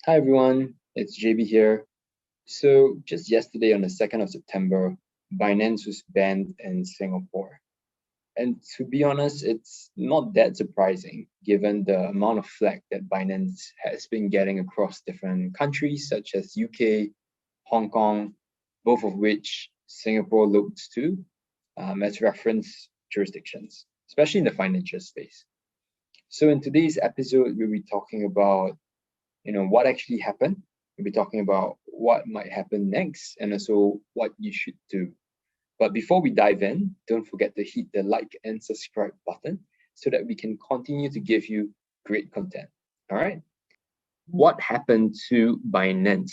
Hi everyone, it's JB here. So just yesterday on the 2nd of September, Binance was banned in Singapore. And to be honest, it's not that surprising given the amount of flack that Binance has been getting across different countries such as UK, Hong Kong, both of which Singapore looks to as reference jurisdictions, especially in the financial space. So in today's episode, we'll be talking about what actually happened. We'll be talking about what might happen next and also what you should do. But before we dive in, don't forget to hit the like and subscribe button so that we can continue to give you great content. All right. What happened to Binance?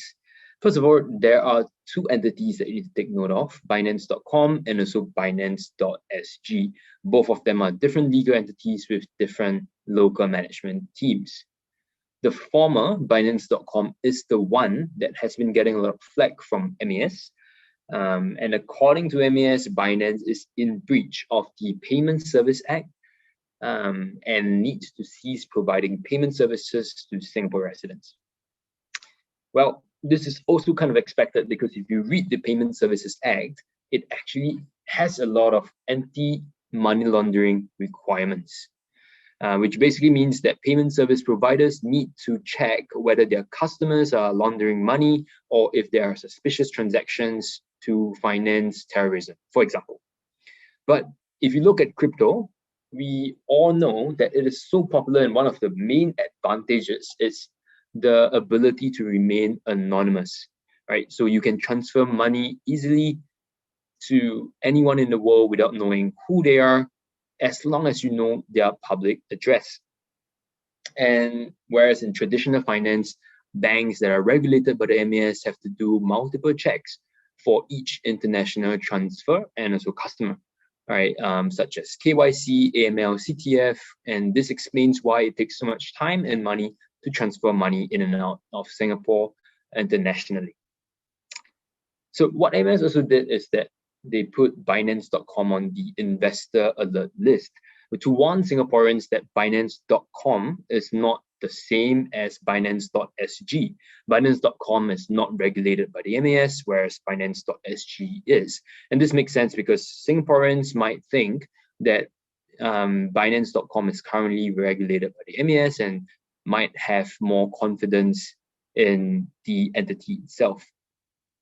First of all, there are two entities that you need to take note of, Binance.com and also Binance.sg. Both of them are different legal entities with different local management teams. The former, Binance.com, is the one that has been getting a lot of flack from MAS. And according to MAS, Binance is in breach of the Payment Service Act and needs to cease providing payment services to Singapore residents. Well, this is also kind of expected because if you read the Payment Services Act, it actually has a lot of anti-money laundering requirements. Which basically means that payment service providers need to check whether their customers are laundering money or if there are suspicious transactions to finance terrorism, for example. But if you look at crypto, we all know that it is so popular, and one of the main advantages is the ability to remain anonymous, right? So you can transfer money easily to anyone in the world without knowing who they are, as long as you know their public address. And whereas in traditional finance, banks that are regulated by the MAS have to do multiple checks for each international transfer and also customer, right? Such as KYC, AML, CTF, and this explains why it takes so much time and money to transfer money in and out of Singapore internationally. So what MAS also did is that they put Binance.com on the investor alert list to warn Singaporeans that Binance.com is not the same as Binance.sg. Binance.com is not regulated by the MAS, whereas Binance.sg is. And this makes sense because Singaporeans might think that Binance.com is currently regulated by the MAS and might have more confidence in the entity itself.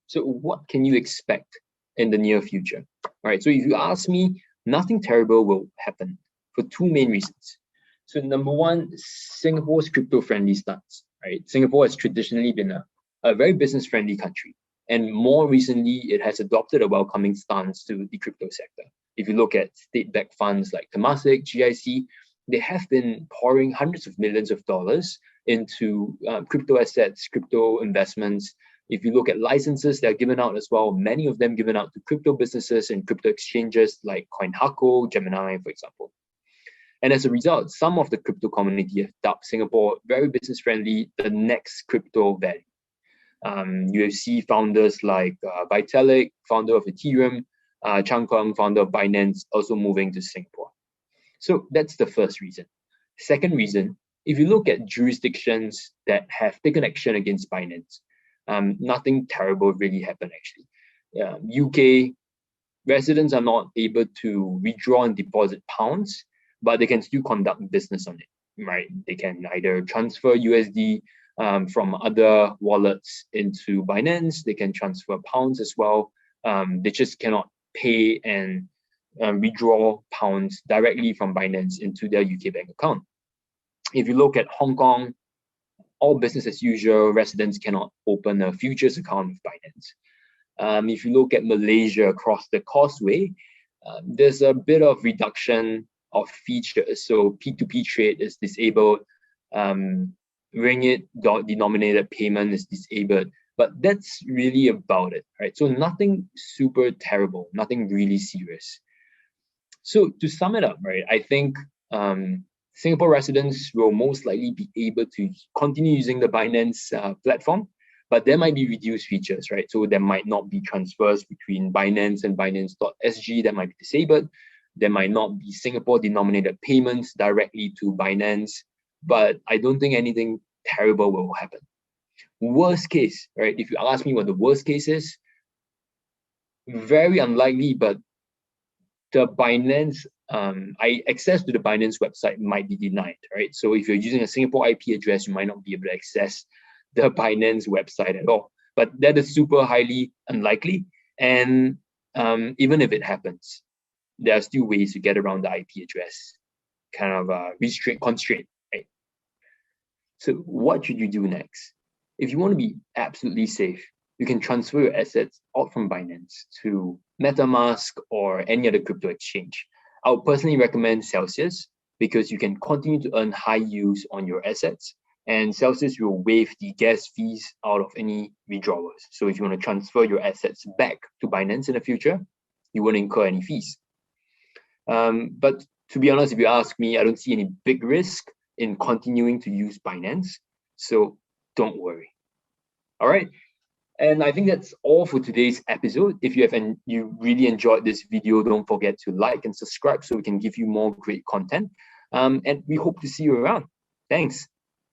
So what can you expect in the near future? All right, so if you ask me, nothing terrible will happen for two main reasons. So number one, Singapore's crypto-friendly stance, right? Singapore has traditionally been a very business-friendly country. And more recently, it has adopted a welcoming stance to the crypto sector. If you look at state-backed funds like Temasek, GIC, they have been pouring hundreds of millions of dollars into crypto assets, crypto investments. If you look at licenses that are given out as well, many of them given out to crypto businesses and crypto exchanges like CoinHako, Gemini, for example. And as a result, some of the crypto community have dubbed Singapore very business friendly, the next crypto valley. You see founders like Vitalik, founder of Ethereum, Chang Kong, founder of Binance, also moving to Singapore. So that's the first reason. Second reason, if you look at jurisdictions that have taken action against Binance, nothing terrible really happened actually. UK residents are not able to withdraw and deposit pounds, but they can still conduct business on it, right? They can either transfer USD from other wallets into Binance. They can transfer pounds as well. They just cannot pay and withdraw pounds directly from Binance into their UK bank account. If you look at Hong Kong, all business as usual, residents cannot open a futures account with Binance. If you look at Malaysia across the causeway, there's a bit of reduction of features. So P2P trade is disabled, ringgit denominated payment is disabled, but that's really about it, right? So nothing super terrible, nothing really serious. So to sum it up, right, I think Singapore residents will most likely be able to continue using the Binance platform, but there might be reduced features, right? So there might not be transfers between Binance and Binance.sg that might be disabled. There might not be Singapore denominated payments directly to Binance, but I don't think anything terrible will happen. Worst case, right? If you ask me what the worst case is, very unlikely, but the Binance, access to the Binance website might be denied, right? So if you're using a Singapore IP address, you might not be able to access the Binance website at all. But that is super highly unlikely. And even if it happens, there are still ways to get around the IP address kind of constraint, right? So what should you do next? If you want to be absolutely safe, you can transfer your assets out from Binance to MetaMask or any other crypto exchange. I would personally recommend Celsius because you can continue to earn high yields on your assets, and Celsius will waive the gas fees out of any withdrawals. So if you want to transfer your assets back to Binance in the future, you won't incur any fees. But to be honest, if you ask me, I don't see any big risk in continuing to use Binance. So don't worry. All right. And I think that's all for today's episode. If you really enjoyed this video, don't forget to like and subscribe so we can give you more great content. And we hope to see you around. Thanks.